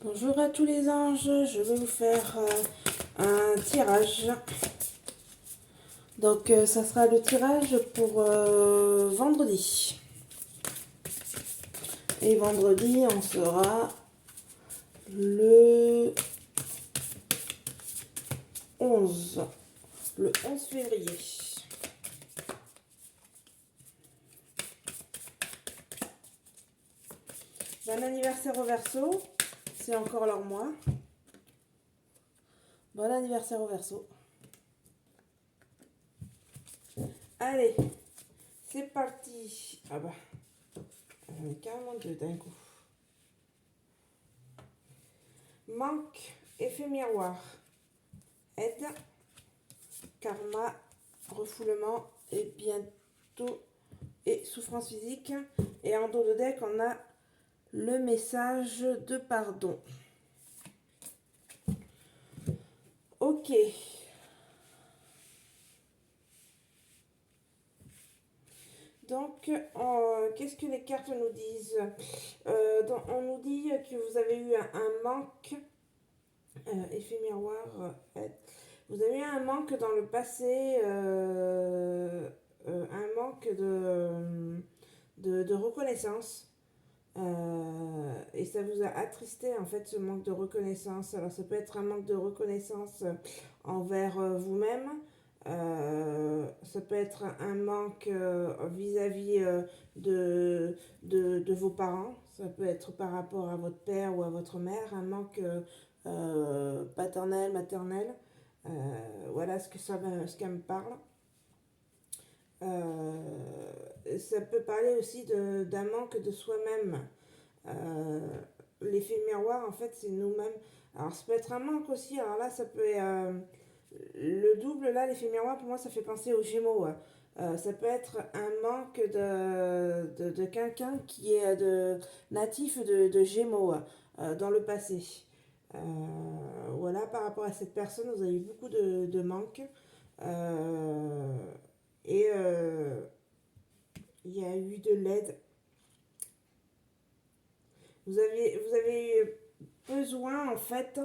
Bonjour à tous les anges, je vais vous faire un tirage. Donc ça sera le tirage pour vendredi. Et vendredi, on sera le 11. Le 11 février. Bon anniversaire au Verseau. C'est encore leur mois. Bon anniversaire au Verseau. Allez, c'est parti. Ah bah, j'en ai carrément deux d'un coup. Manque, effet miroir, aide, karma, refoulement et bientôt et souffrance physique. Et en dos de deck, on a le message de pardon. Ok. Donc, qu'est-ce que les cartes nous disent? On nous dit que vous avez eu un manque. Effet miroir. Vous avez eu un manque dans le passé. Un manque de reconnaissance. Et ça vous a attristé en fait ce manque de reconnaissance. Alors ça peut être un manque de reconnaissance envers vous-même. Ça peut être un manque vis-à-vis de vos parents. Ça peut être par rapport à votre père ou à votre mère. Un manque paternel, maternel. Voilà ce qu'elle me parle. Ça peut parler aussi d'un manque de soi-même. Euh, L'effet miroir, en fait, c'est nous-mêmes. Alors, ça peut être un manque aussi. Alors là, ça peut être le double. Là, l'effet miroir, pour moi, ça fait penser aux Gémeaux. Ça peut être un manque de quelqu'un qui est natif de Gémeaux dans le passé. Euh, voilà, par rapport à cette personne, vous avez eu beaucoup de manques. Euh, et il y a eu de l'aide. Vous avez eu besoin, en fait,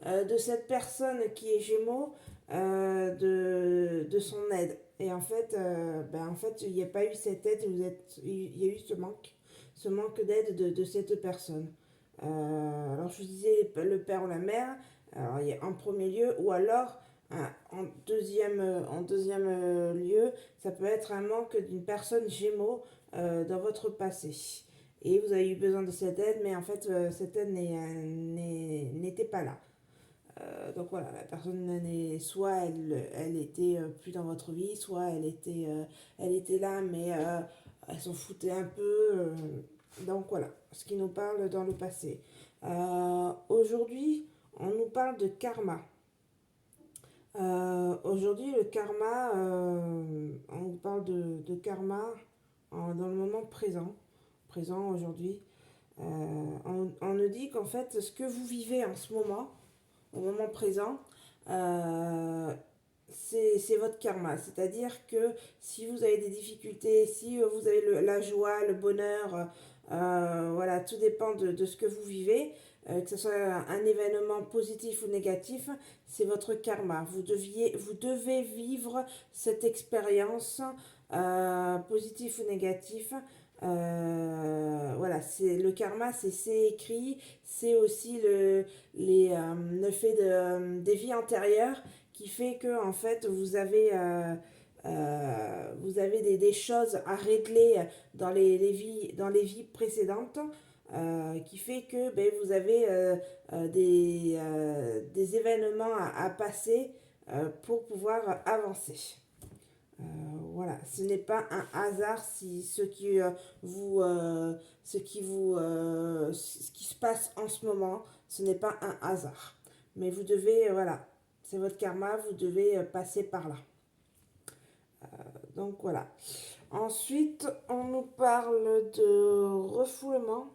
de cette personne qui est Gémeaux, de son aide. Et en fait, il n'y a pas eu cette aide, il y a eu ce manque d'aide de cette personne. Alors, je vous disais le père ou la mère, alors, il y a en premier lieu, ou alors en deuxième lieu, ça peut être un manque d'une personne Gémeaux dans votre passé. Et vous avez eu besoin de cette aide, mais en fait, cette aide n'était pas là. Donc voilà, la personne, soit elle était plus dans votre vie, soit elle était là, mais elle s'en foutait un peu. Donc voilà, ce qui nous parle dans le passé. Aujourd'hui, on nous parle de karma. Aujourd'hui, le karma, on nous parle de karma dans le moment présent. Présent aujourd'hui. On nous dit qu'en fait, ce que vous vivez en ce moment, au moment présent, c'est votre karma. C'est-à-dire que si vous avez des difficultés, si vous avez la joie, le bonheur, voilà, tout dépend de ce que vous vivez, que ce soit un événement positif ou négatif, c'est votre karma. Vous devez vivre cette expérience, positif ou négatif. Voilà, c'est le karma, c'est écrit, c'est aussi le fait des vies antérieures qui fait que en fait vous avez des choses à régler dans les vies précédentes, qui fait que ben, vous avez des événements à passer pour pouvoir avancer. Voilà, ce n'est pas un hasard si ce qui se passe en ce moment, ce n'est pas un hasard. Mais vous devez, voilà, c'est votre karma, vous devez passer par là. Donc voilà. Ensuite, on nous parle de refoulement.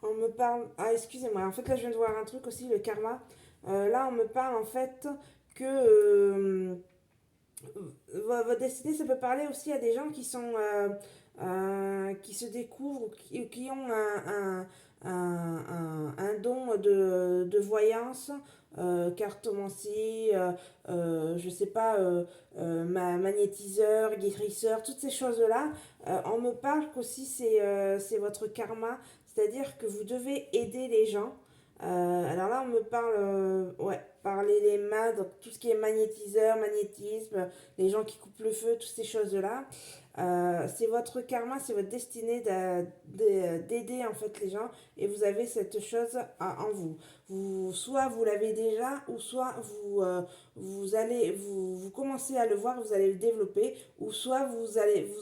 On me parle. Ah, excusez-moi, en fait, là, je viens de voir un truc aussi, le karma. Là, on me parle en fait que Votre destinée, ça peut parler aussi à des gens qui sont qui se découvrent ou qui ont un don de voyance, cartomancie, je sais pas, magnétiseur, guérisseur, toutes ces choses-là. On me parle qu'aussi c'est votre karma, c'est-à-dire que vous devez aider les gens. Alors là, on me parle, ouais, parler les mains, donc tout ce qui est magnétiseur, magnétisme, les gens qui coupent le feu, toutes ces choses-là. C'est votre karma, c'est votre destinée d'aider en fait les gens et vous avez cette chose en vous. Soit vous l'avez déjà ou soit vous commencez à le voir, vous allez le développer ou soit vous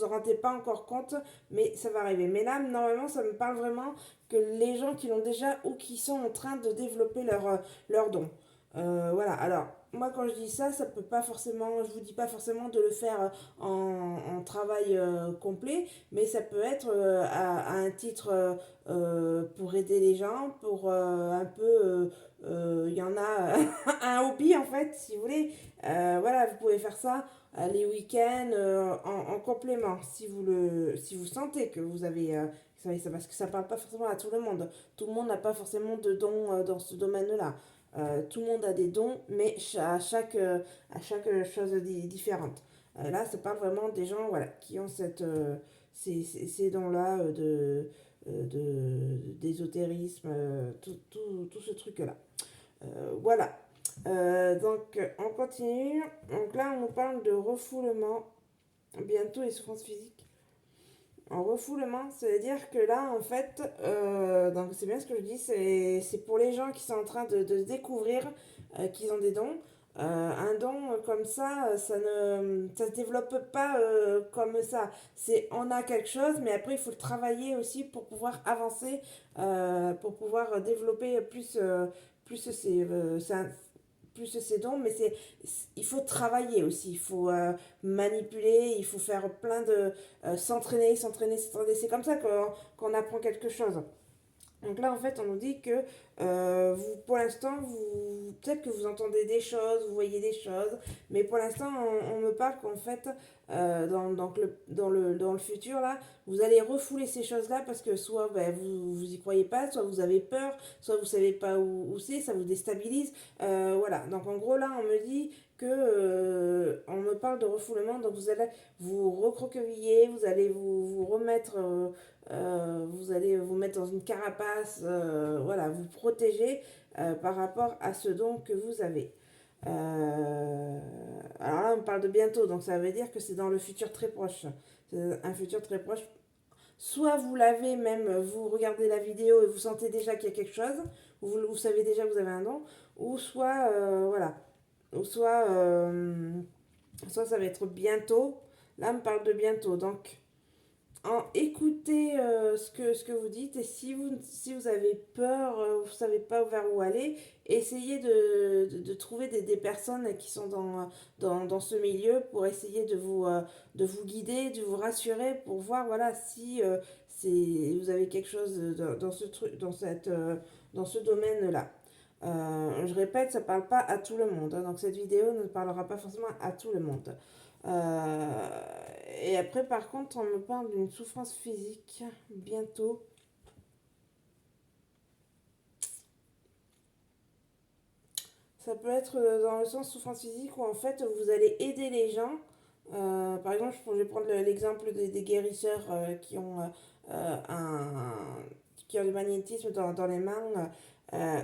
en rendez pas encore compte mais ça va arriver. Mais là normalement ça me parle vraiment que les gens qui l'ont déjà ou qui sont en train de développer leur don. Voilà, alors moi quand je dis ça, ça peut pas forcément, je vous dis pas forcément de le faire en travail complet, mais ça peut être à un titre pour aider les gens, pour un peu, il y en a un hobby en fait, si vous voulez. Voilà, vous pouvez faire ça les week-ends en complément, si vous sentez que vous avez ça, parce que ça parle pas forcément à tout le monde. Tout le monde n'a pas forcément de dons dans ce domaine-là. Tout le monde a des dons, mais à chaque chose différente. Là, ça parle vraiment des gens voilà, qui ont ces dons-là d'ésotérisme, tout ce truc-là. Voilà. Donc, on continue. Donc là, on nous parle de refoulement, bientôt et souffrances physiques. En refoulement, ça veut dire que là, en fait, donc c'est bien ce que je dis, c'est pour les gens qui sont en train de se découvrir qu'ils ont des dons. Un don comme ça se développe pas comme ça. C'est on a quelque chose, mais après il faut le travailler aussi pour pouvoir avancer, pour pouvoir développer plus plus ses dons, mais il faut travailler aussi, il faut manipuler, il faut faire plein de s'entraîner. C'est comme ça qu'on apprend quelque chose. Donc là, en fait, on nous dit que vous, pour l'instant, peut-être que vous entendez des choses, vous voyez des choses, mais pour l'instant, on me parle qu'en fait, dans le futur, là, vous allez refouler ces choses-là parce que soit ben, vous y croyez pas, soit vous avez peur, soit vous savez pas où c'est, ça vous déstabilise. Voilà, donc en gros, là, on me dit que on me parle de refoulement, donc vous allez vous recroqueviller, vous allez vous remettre vous allez vous mettre dans une carapace, voilà, vous protéger par rapport à ce don que vous avez. Alors là, on parle de bientôt, donc ça veut dire que c'est dans le futur très proche. C'est un futur très proche. Soit vous l'avez même, vous regardez la vidéo et vous sentez déjà qu'il y a quelque chose, vous savez déjà que vous avez un don, ou soit, voilà, ou soit ça va être bientôt. Là, on me parle de bientôt, donc écoutez ce que vous dites et si vous avez peur, vous ne savez pas vers où aller, essayez de trouver des personnes qui sont dans ce milieu pour essayer de vous guider, de vous rassurer pour voir voilà, si vous avez quelque chose dans ce truc, dans ce domaine-là. Je répète, ça ne parle pas à tout le monde, hein, donc cette vidéo ne parlera pas forcément à tout le monde. Et après, par contre, on me parle d'une souffrance physique bientôt. Ça peut être dans le sens souffrance physique où en fait vous allez aider les gens. Par exemple, je vais prendre l'exemple des guérisseurs qui ont du magnétisme dans les mains.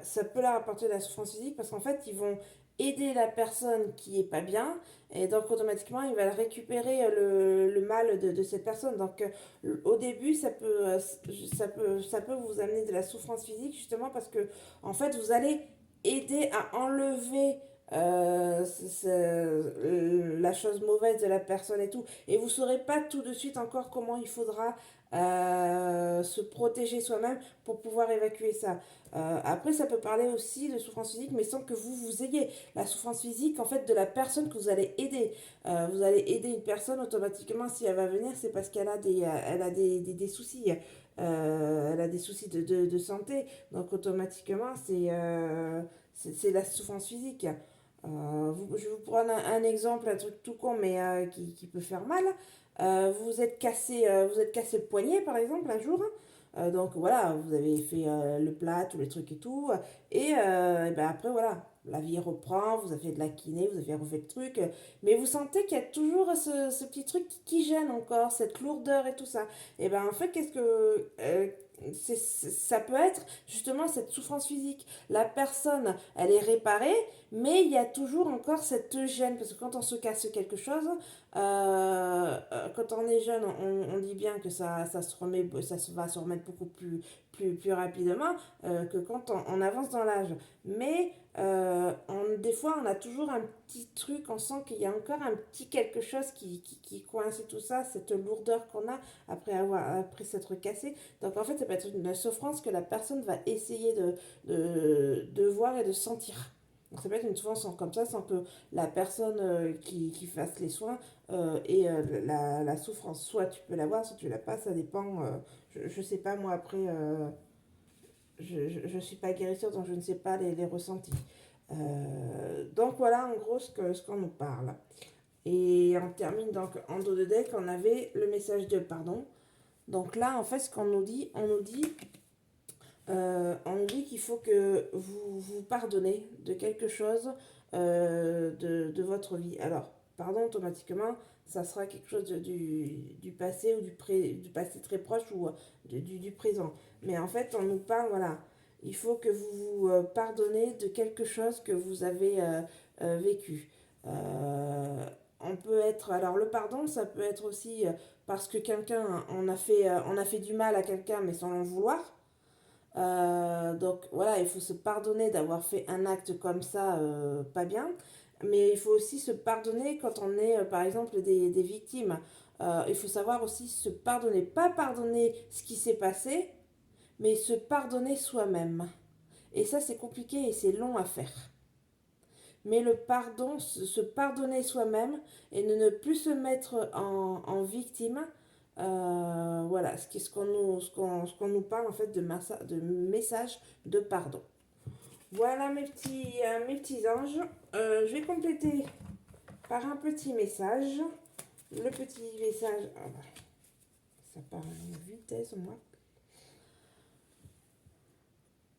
Ça peut leur apporter de la souffrance physique parce qu'en fait, ils vont aider la personne qui est pas bien et donc automatiquement, ils va récupérer le mal de cette personne. Donc, au début, ça peut vous amener de la souffrance physique justement parce que en fait, vous allez aider à enlever la chose mauvaise de la personne et tout. Et vous ne saurez pas tout de suite encore comment il faudra se protéger soi-même pour pouvoir évacuer ça. Après, ça peut parler aussi de souffrance physique, mais sans que vous ayez la souffrance physique en fait de la personne que vous allez aider. Vous allez aider une personne automatiquement si elle va venir, c'est parce qu'elle a elle a des soucis. Elle a des soucis de santé, donc automatiquement c'est la souffrance physique. Je vais vous prendre un exemple, un truc tout con, mais qui peut faire mal. Vous êtes cassé le poignet, par exemple, un jour. Donc voilà, vous avez fait le plat, tous les trucs et tout. Et ben après, voilà, la vie reprend, vous avez fait de la kiné, vous avez refait le truc. Mais vous sentez qu'il y a toujours ce petit truc qui gêne encore, cette lourdeur et tout ça. Et ben en fait, ça peut être justement cette souffrance physique. La personne, elle est réparée, mais il y a toujours encore cette gêne, parce que quand on se casse quelque chose, quand on est jeune, on dit bien que va se remettre beaucoup plus rapidement que quand on avance dans l'âge. Mais des fois, on a toujours un petit truc, on sent qu'il y a encore un petit quelque chose qui coince et tout ça, cette lourdeur qu'on a après s'être cassé. Donc en fait, ça peut être une souffrance que la personne va essayer de voir et de sentir. Donc ça peut être une souffrance comme ça sans que la personne qui fasse les soins ait la souffrance. Soit tu peux l'avoir, soit tu l'as pas, ça dépend. Je sais pas, moi après, je suis pas guérisseur, donc je ne sais pas les ressentis. Donc voilà en gros ce qu'on nous parle. Et on termine donc en dos de deck, on avait le message de pardon. Donc là, en fait, ce qu'on nous dit, on nous dit qu'il faut que vous vous pardonnez de quelque chose de votre vie. Alors, pardon, automatiquement, ça sera quelque chose du passé ou du passé très proche ou du présent. Mais en fait, on nous parle, voilà, il faut que vous vous pardonnez de quelque chose que vous avez vécu. Euh, on peut être, alors le pardon, ça peut être aussi parce que on a fait du mal à quelqu'un, mais sans le vouloir. Donc voilà, il faut se pardonner d'avoir fait un acte comme ça, pas bien. Mais il faut aussi se pardonner quand on est, par exemple, des victimes. Il faut savoir aussi se pardonner. Pas pardonner ce qui s'est passé, mais se pardonner soi-même. Et ça, c'est compliqué et c'est long à faire. Mais le pardon, se pardonner soi-même et ne plus se mettre en victime, voilà, ce qu'on nous parle en fait de message de pardon. Voilà mes petits anges. Je vais compléter par un petit message. Le petit message, ah bah, ça part à une vitesse moi.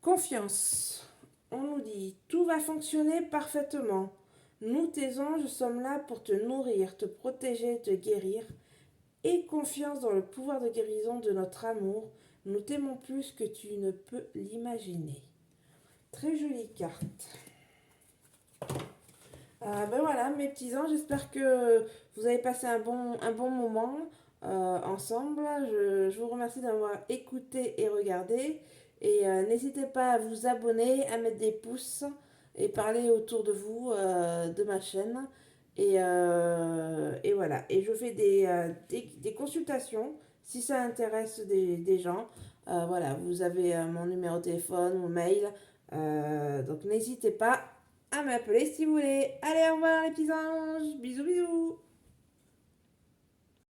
Confiance. On nous dit, tout va fonctionner parfaitement. Nous, tes anges, sommes là pour te nourrir, te protéger, te guérir. Aie confiance dans le pouvoir de guérison de notre amour. Nous t'aimons plus que tu ne peux l'imaginer. Très jolie carte. Ben voilà, mes petits anges, j'espère que vous avez passé un bon moment ensemble. Je vous remercie d'avoir écouté et regardé. Et n'hésitez pas à vous abonner, à mettre des pouces et parler autour de vous de ma chaîne. Et voilà. Et je fais des consultations si ça intéresse des gens. Voilà, vous avez mon numéro de téléphone, mon mail. Donc n'hésitez pas à m'appeler si vous voulez. Allez, au revoir les petits anges. Bisous, bisous.